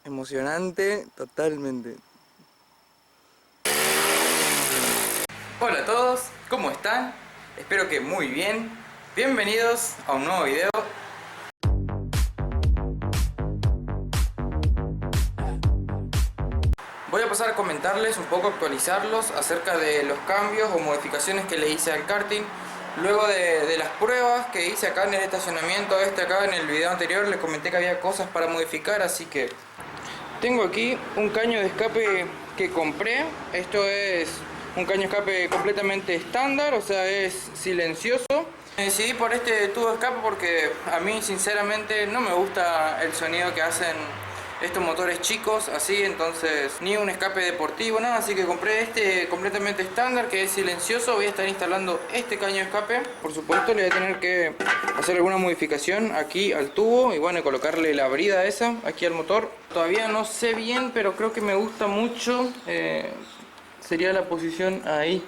Emocionante totalmente. Hola a todos, ¿cómo están? Espero que muy bien. Bienvenidos a un nuevo video. Voy a pasar a comentarles un poco, actualizarlos acerca de los cambios o modificaciones que le hice al karting. Luego de las pruebas que hice acá en el estacionamiento acá en el video anterior, les comenté que había cosas para modificar, así que tengo aquí un caño de escape que compré. Esto es un caño de escape completamente estándar, o sea, es silencioso. Me decidí por este tubo de escape porque a mí sinceramente no me gusta el sonido que hacen estos motores chicos así, entonces ni un escape deportivo, nada, así que compré este completamente estándar que es silencioso. Voy a estar instalando este caño de escape. Por supuesto le voy a tener que hacer alguna modificación aquí al tubo y bueno, colocarle la brida esa aquí al motor. Todavía no sé bien, pero creo que me gusta mucho, sería la posición ahí.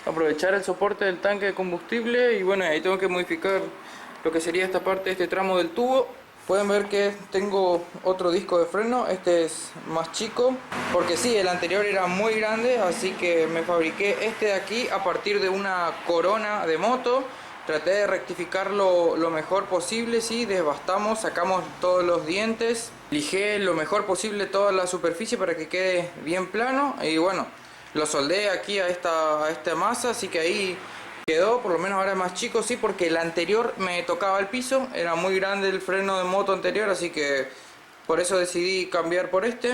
Aprovechar el soporte del tanque de combustible y bueno, ahí tengo que modificar lo que sería esta parte, este tramo del tubo. Pueden ver que tengo otro disco de freno, este es más chico, porque sí, el anterior era muy grande, así que me fabriqué este de aquí a partir de una corona de moto. Traté de rectificarlo lo mejor posible, sí, desbastamos, sacamos todos los dientes, lijé lo mejor posible toda la superficie para que quede bien plano y bueno, lo soldé aquí a esta masa, así que ahí quedó. Por lo menos ahora es más chico, sí, porque el anterior me tocaba el piso, era muy grande el freno de moto anterior, así que por eso decidí cambiar por este.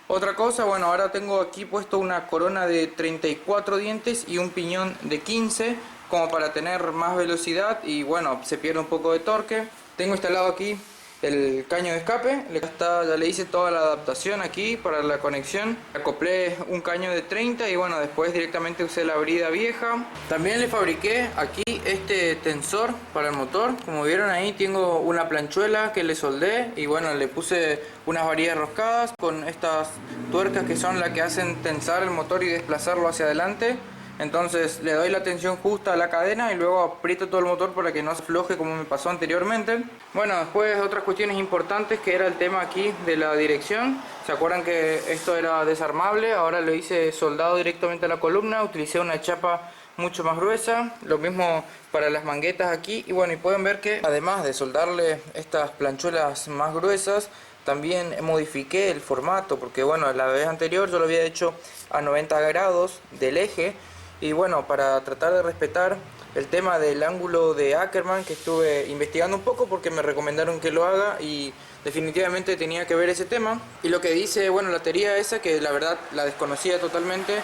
Otra cosa, bueno, ahora tengo aquí puesto una corona de 34 dientes y un piñón de 15 como para tener más velocidad y bueno, se pierde un poco de torque. Tengo instalado aquí el caño de escape, ya le hice toda la adaptación aquí para la conexión. Acoplé un caño de 30 y bueno, después directamente usé la brida vieja. También le fabriqué aquí este tensor para el motor. Como vieron ahí tengo una planchuela que le soldé y bueno, le puse unas varillas roscadas con estas tuercas que son las que hacen tensar el motor y desplazarlo hacia adelante. Entonces le doy la tensión justa a la cadena y luego aprieto todo el motor para que no se afloje como me pasó anteriormente. Bueno, después otras cuestiones importantes que era el tema aquí de la dirección. ¿Se acuerdan que esto era desarmable? Ahora lo hice soldado directamente a la columna, utilicé una chapa mucho más gruesa, lo mismo para las manguetas aquí. Y bueno, y pueden ver que además de soldarle estas planchuelas más gruesas, también modifiqué el formato, porque bueno, la vez anterior yo lo había hecho a 90 grados del eje. Y bueno, para tratar de respetar el tema del ángulo de Ackerman, que estuve investigando un poco porque me recomendaron que lo haga y definitivamente tenía que ver ese tema. Y lo que dice, bueno, la teoría esa, que la verdad la desconocía totalmente,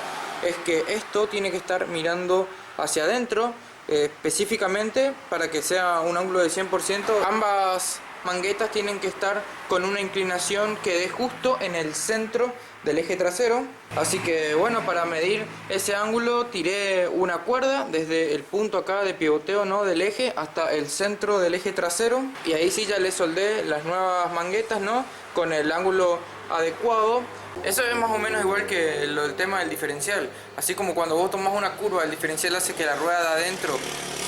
es que esto tiene que estar mirando hacia adentro, específicamente para que sea un ángulo de 100%. Ambas manguetas tienen que estar con una inclinación que dé justo en el centro del eje trasero. Así que bueno, para medir ese ángulo tiré una cuerda desde el punto acá de pivoteo, ¿no?, del eje hasta el centro del eje trasero y ahí sí ya le soldé las nuevas manguetas, ¿no?, con el ángulo adecuado. Eso es más o menos igual que el tema del diferencial. Así como cuando vos tomás una curva, el diferencial hace que la rueda de adentro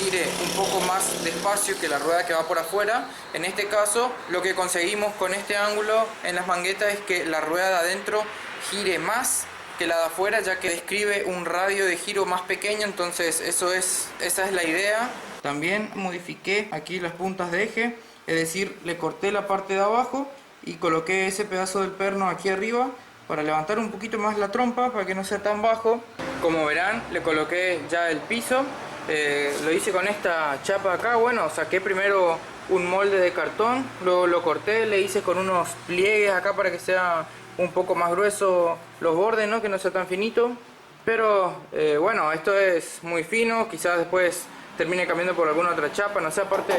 gire un poco más despacio que la rueda que va por afuera. En este caso, lo que conseguimos con este ángulo en las manguetas es que la rueda de adentro gire más que la de afuera, ya que describe un radio de giro más pequeño. Entonces esa es la idea. También modifiqué aquí las puntas de eje, es decir, le corté la parte de abajo y coloqué ese pedazo del perno aquí arriba para levantar un poquito más la trompa para que no sea tan bajo. Como verán, le coloqué ya el piso. Lo hice con esta chapa acá. Bueno, saqué primero un molde de cartón, luego lo corté, le hice con unos pliegues acá para que sea un poco más grueso los bordes, ¿no?, que no sea tan finito. Pero bueno, esto es muy fino, quizás después termine cambiando por alguna otra chapa, no sé, aparte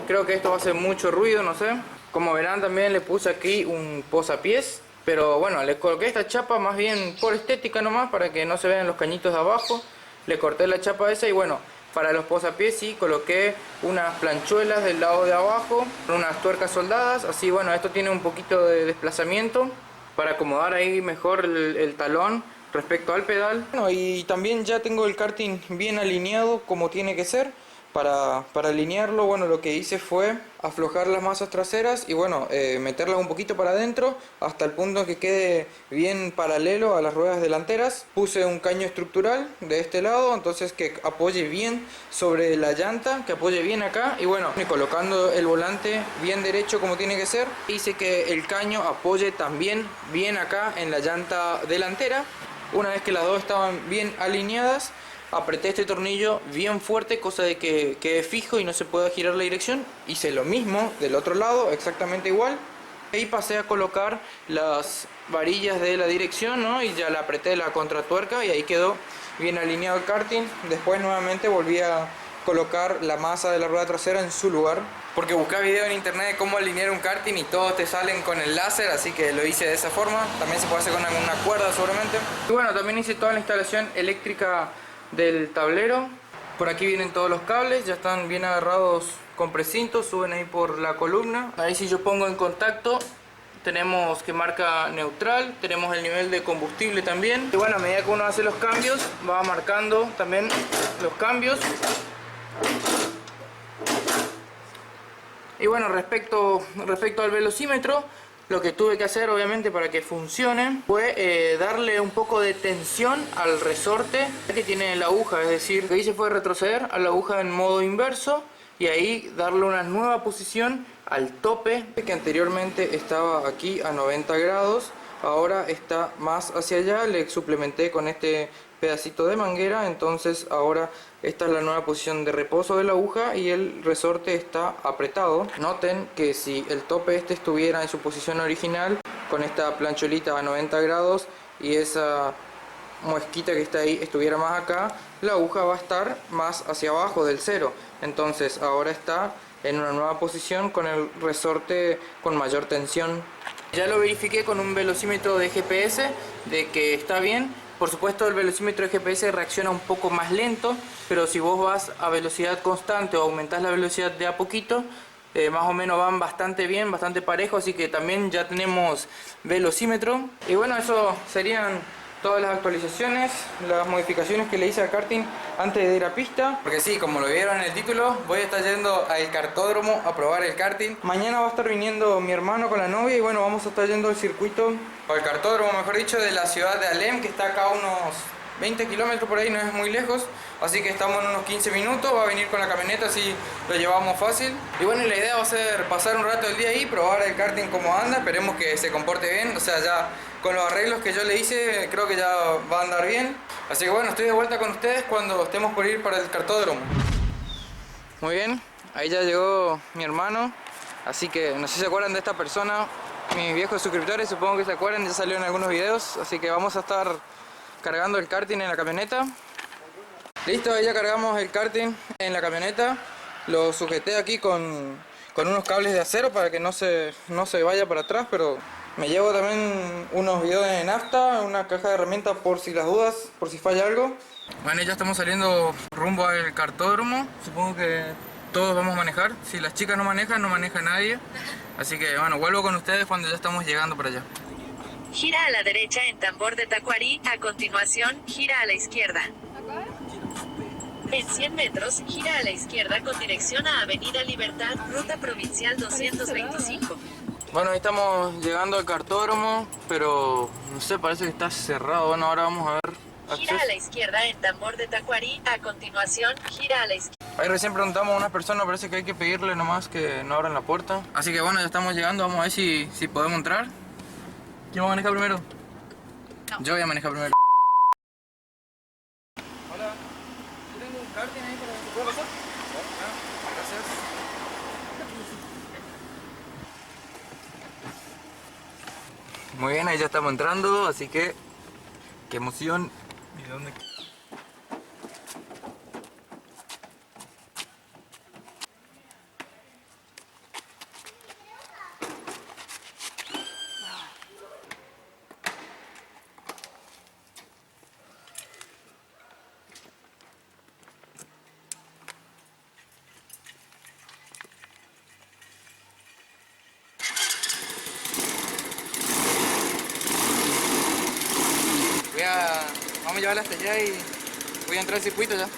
creo que esto va a hacer mucho ruido, no sé. Como verán, también le puse aquí un posapiés, pero bueno, le coloqué esta chapa más bien por estética nomás, para que no se vean los cañitos de abajo. Le corté la chapa esa y bueno, para los posapiés sí coloqué unas planchuelas del lado de abajo, unas tuercas soldadas, así bueno, esto tiene un poquito de desplazamiento para acomodar ahí mejor el talón respecto al pedal. Bueno, y también ya tengo el karting bien alineado como tiene que ser. Para alinearlo, bueno, lo que hice fue aflojar las masas traseras y bueno, meterlas un poquito para adentro hasta el punto que quede bien paralelo a las ruedas delanteras. Puse un caño estructural de este lado, entonces que apoye bien sobre la llanta, que apoye bien acá y bueno, y colocando el volante bien derecho como tiene que ser, hice que el caño apoye también bien acá en la llanta delantera. Una vez que las dos estaban bien alineadas, apreté este tornillo bien fuerte, cosa de que quede fijo y no se pueda girar la dirección. Hice lo mismo del otro lado, exactamente igual. Ahí pasé a colocar las varillas de la dirección, ¿no? Y ya le apreté la contratuerca y ahí quedó bien alineado el karting. Después nuevamente volví a colocar la masa de la rueda trasera en su lugar, porque busqué video en internet de cómo alinear un karting y todos te salen con el láser, así que lo hice de esa forma. También se puede hacer con alguna cuerda seguramente. Y bueno, también hice toda la instalación eléctrica del tablero. Por aquí vienen todos los cables, ya están bien agarrados con precintos, suben ahí por la columna. Ahí si yo pongo en contacto, tenemos que marca neutral, tenemos el nivel de combustible también. Y bueno, a medida que uno hace los cambios, va marcando también los cambios. Y bueno, respecto al velocímetro, lo que tuve que hacer obviamente para que funcione fue darle un poco de tensión al resorte que tiene la aguja. Es decir, lo que hice fue retroceder a la aguja en modo inverso y ahí darle una nueva posición al tope, que anteriormente estaba aquí a 90 grados, ahora está más hacia allá. Le suplementé con este pedacito de manguera, entonces ahora esta es la nueva posición de reposo de la aguja y el resorte está apretado. Noten que si el tope este estuviera en su posición original con esta plancholita a 90 grados y esa muesquita que está ahí estuviera más acá, la aguja va a estar más hacia abajo del cero. Entonces ahora está en una nueva posición con el resorte con mayor tensión. Ya lo verifiqué con un velocímetro de GPS de que está bien. Por supuesto el velocímetro de GPS reacciona un poco más lento, pero si vos vas a velocidad constante o aumentás la velocidad de a poquito, más o menos van bastante bien, bastante parejo, así que también ya tenemos velocímetro. Y bueno, eso serían todas las actualizaciones, las modificaciones que le hice al karting antes de ir a pista. Porque sí, como lo vieron en el título, voy a estar yendo al kartódromo a probar el karting. Mañana va a estar viniendo mi hermano con la novia y bueno, vamos a estar yendo al circuito, o al kartódromo mejor dicho, de la ciudad de Alem, que está acá a unos 20 kilómetros por ahí, no es muy lejos. Así que estamos en unos 15 minutos, va a venir con la camioneta, así lo llevamos fácil. Y bueno, la idea va a ser pasar un rato del día ahí, probar el karting cómo anda, esperemos que se comporte bien. O sea, ya con los arreglos que yo le hice, creo que ya va a andar bien. Así que bueno, estoy de vuelta con ustedes cuando estemos por ir para el kartódromo. Muy bien, ahí ya llegó mi hermano. Así que no sé si se acuerdan de esta persona, mis viejos suscriptores supongo que se acuerdan, ya salió en algunos videos. Así que vamos a estar cargando el karting en la camioneta. Listo, ahí ya cargamos el karting en la camioneta. Lo sujeté aquí con unos cables de acero para que no se vaya para atrás, pero me llevo también unos bidones de nafta, una caja de herramientas por si las dudas, por si falla algo. Bueno, ya estamos saliendo rumbo al kartódromo. Supongo que todos vamos a manejar. Si las chicas no manejan, no maneja nadie. Así que bueno, vuelvo con ustedes cuando ya estamos llegando para allá. Gira a la derecha en Tambor de Tacuarí, a continuación, gira a la izquierda. En 100 metros, gira a la izquierda con dirección a Avenida Libertad, Ruta Provincial 225. Bueno, ahí estamos llegando al kartódromo, pero no sé, parece que está cerrado. Bueno, ahora vamos a ver acceso. Gira a la izquierda en Tambor de Tacuarí, a continuación, gira a la izquierda. Ahí recién preguntamos a una persona, parece que hay que pedirle nomás que no abran la puerta. Así que bueno, ya estamos llegando, vamos a ver si podemos entrar. ¿Quién va a manejar primero? No. Yo voy a manejar primero. Hola, yo tengo un karting ahí para que pueda pasar. Gracias. Muy bien, ahí ya estamos entrando, así que qué emoción. ¿Y de dónde? Vamos a llevarla hasta allá y voy a entrar al circuito ya.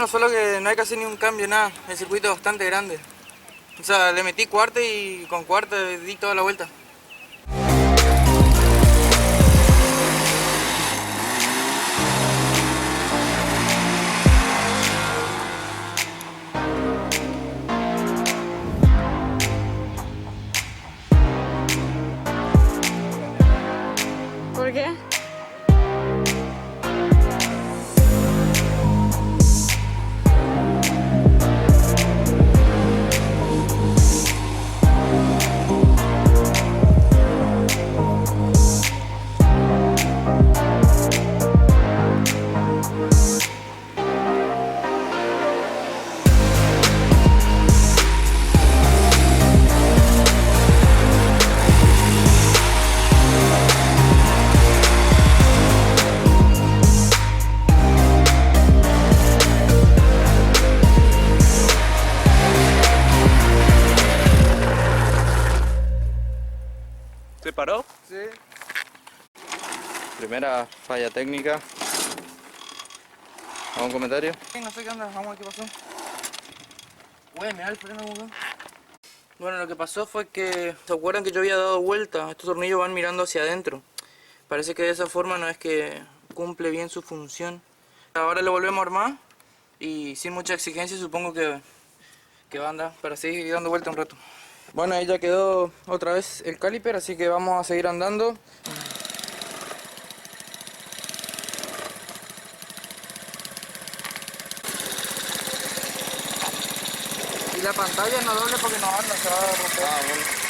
bueno, solo que no hay que hacer ni un cambio, nada. El circuito es bastante grande. O sea, le metí cuarta y con cuarta di toda la vuelta. ¿Por qué? ¿Se paró? Sí. Primera falla técnica. ¿Algún comentario? Sí, no sé qué onda, vamos a ver qué pasó. Güey, mirá el freno, güey. Bueno, lo que pasó fue que... ¿Se acuerdan que yo había dado vuelta? Estos tornillos van mirando hacia adentro. Parece que de esa forma no es que cumple bien su función. Ahora lo volvemos a armar y sin mucha exigencia supongo que va a andar para seguir dando vuelta un rato. Bueno, ahí ya quedó otra vez el caliper, así que vamos a seguir andando. Y la pantalla no doble porque no anda, se va a romper. Ah, bueno.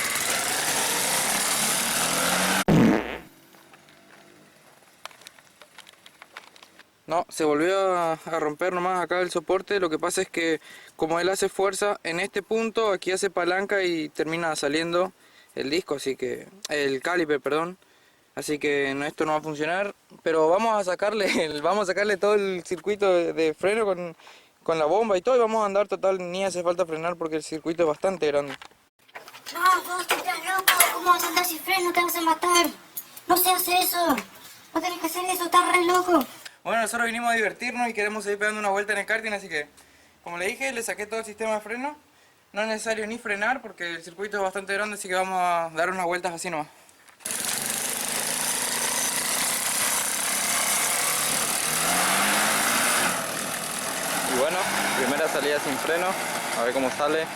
No, se volvió a romper nomás acá el soporte. Lo que pasa es que como él hace fuerza en este punto, aquí hace palanca y termina saliendo el disco, así que el caliper, perdón. Así que no, esto no va a funcionar, pero vamos a sacarle vamos a sacarle todo el circuito de freno con la bomba y todo, y vamos a andar total, ni hace falta frenar porque el circuito es bastante grande. No, vos estás loco, ¿cómo vas a andar sin freno? Te vas a matar. No se hace eso. No tenés que hacer eso, estás re loco. Bueno, nosotros vinimos a divertirnos y queremos seguir pegando una vuelta en el karting, así que, como le dije, le saqué todo el sistema de freno. No es necesario ni frenar porque el circuito es bastante grande, así que vamos a dar unas vueltas así nomás. Y bueno, primera salida sin freno. A ver cómo sale.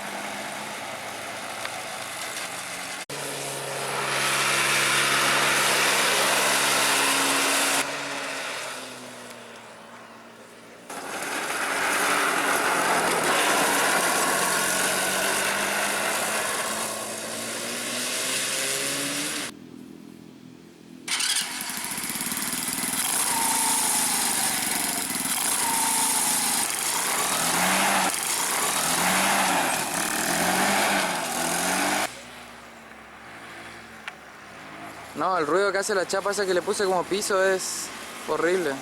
No, el ruido que hace la chapa esa que le puse como piso es horrible.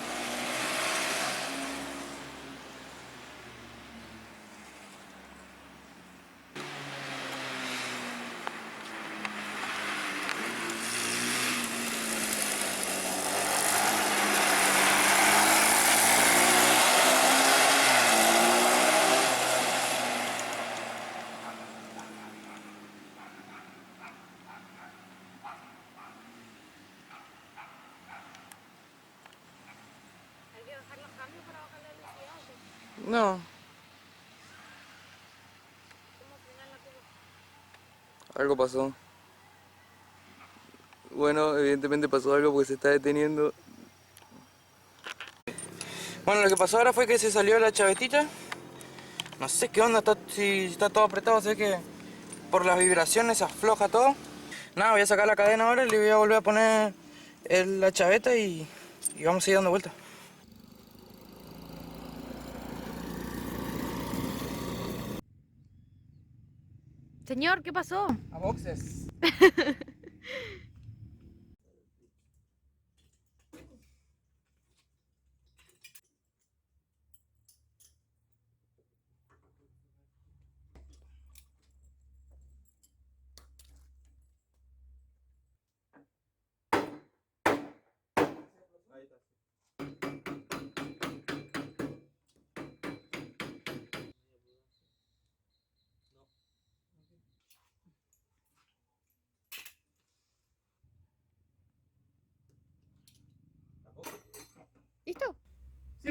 No. Algo pasó. Bueno, evidentemente pasó algo porque se está deteniendo. Bueno, lo que pasó ahora fue que se salió la chavetita. No sé qué onda, si está todo apretado, sé que por las vibraciones se afloja todo. Nada, voy a sacar la cadena ahora y le voy a volver a poner la chaveta y vamos a seguir dando vueltas. Señor, ¿qué pasó? A boxes.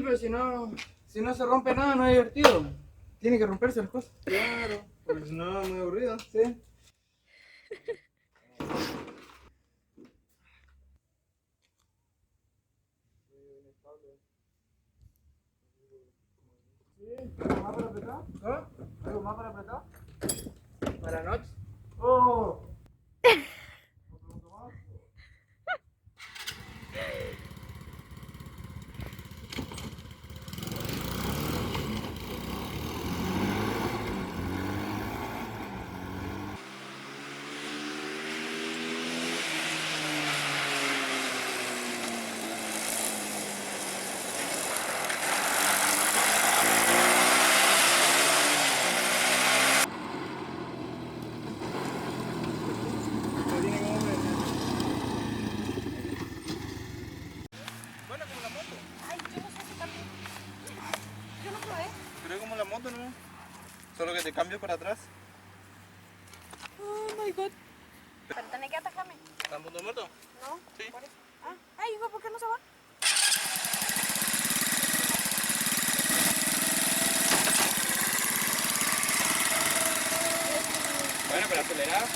Sí, pero si no se rompe nada, no es divertido. Tiene que romperse las cosas. Claro, porque si no es muy aburrido. Sí. ¿Algo más para apretar? ¿Ah? ¿Algo más para apretar? ¿Para la noche? ¡Oh! Bueno, como la moto. Ay, yo no sé si también. Yo no probé. Pero es como la moto, ¿no? Solo que te cambio para atrás. Oh my god. Pero tenés que atacarme. ¿La moto? ¿No? Sí. Por eso. Ah, ay, hijo, ¿por qué no se va? Bueno, pero acelerar.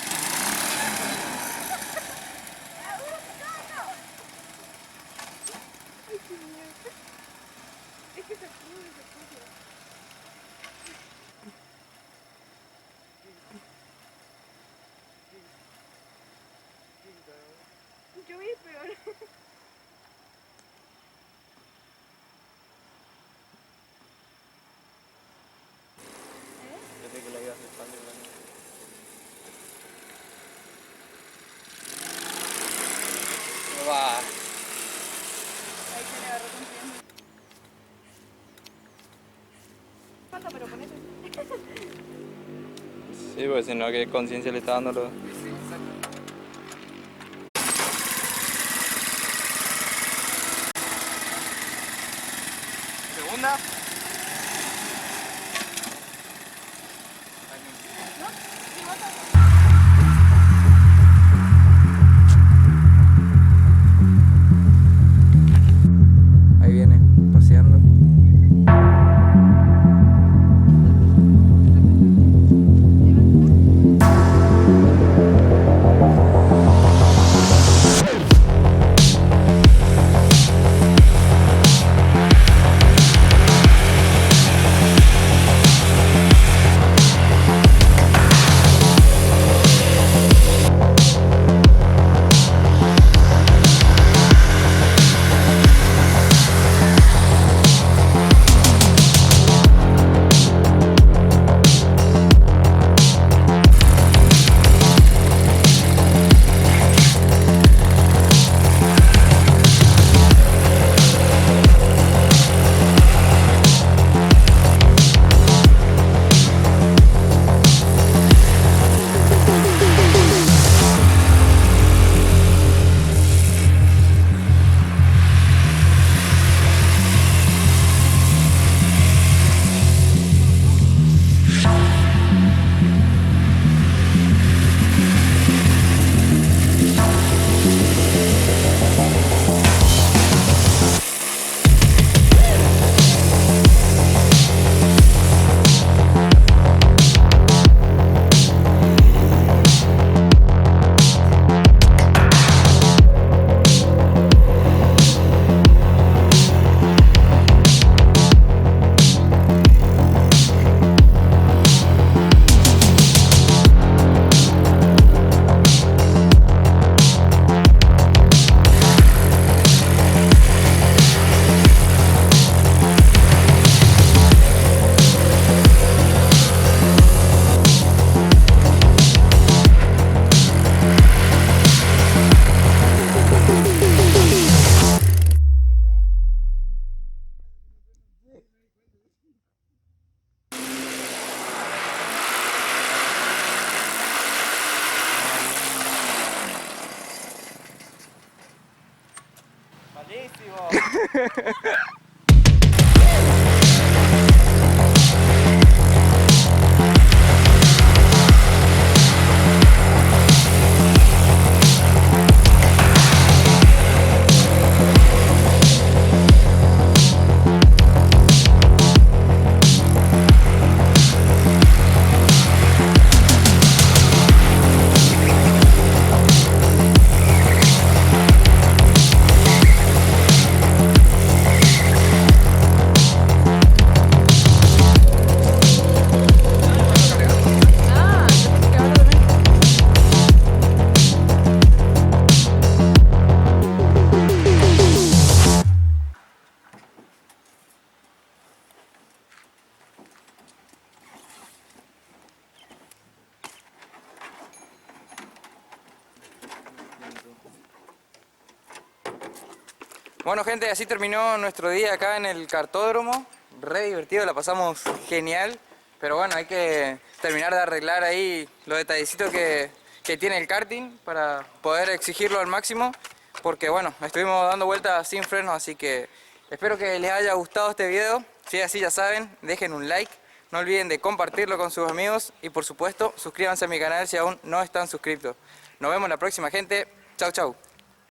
Es que se pudo. Yo vi peor. Desde que la ibas dejando, va. Ahí se le agarró confianza. Falta, pero con eso. Sí, pues si no, ¿qué conciencia le está dando lo? Segunda. Ahí viene, paseando. Bueno gente, así terminó nuestro día acá en el kartódromo. Re divertido, la pasamos genial. Pero bueno, hay que terminar de arreglar ahí los detallecitos que tiene el karting para poder exigirlo al máximo. Porque bueno, estuvimos dando vueltas sin frenos, así que espero que les haya gustado este video. Si es así, ya saben, dejen un like. No olviden de compartirlo con sus amigos y por supuesto suscríbanse a mi canal si aún no están suscritos. Nos vemos la próxima gente. Chau chau.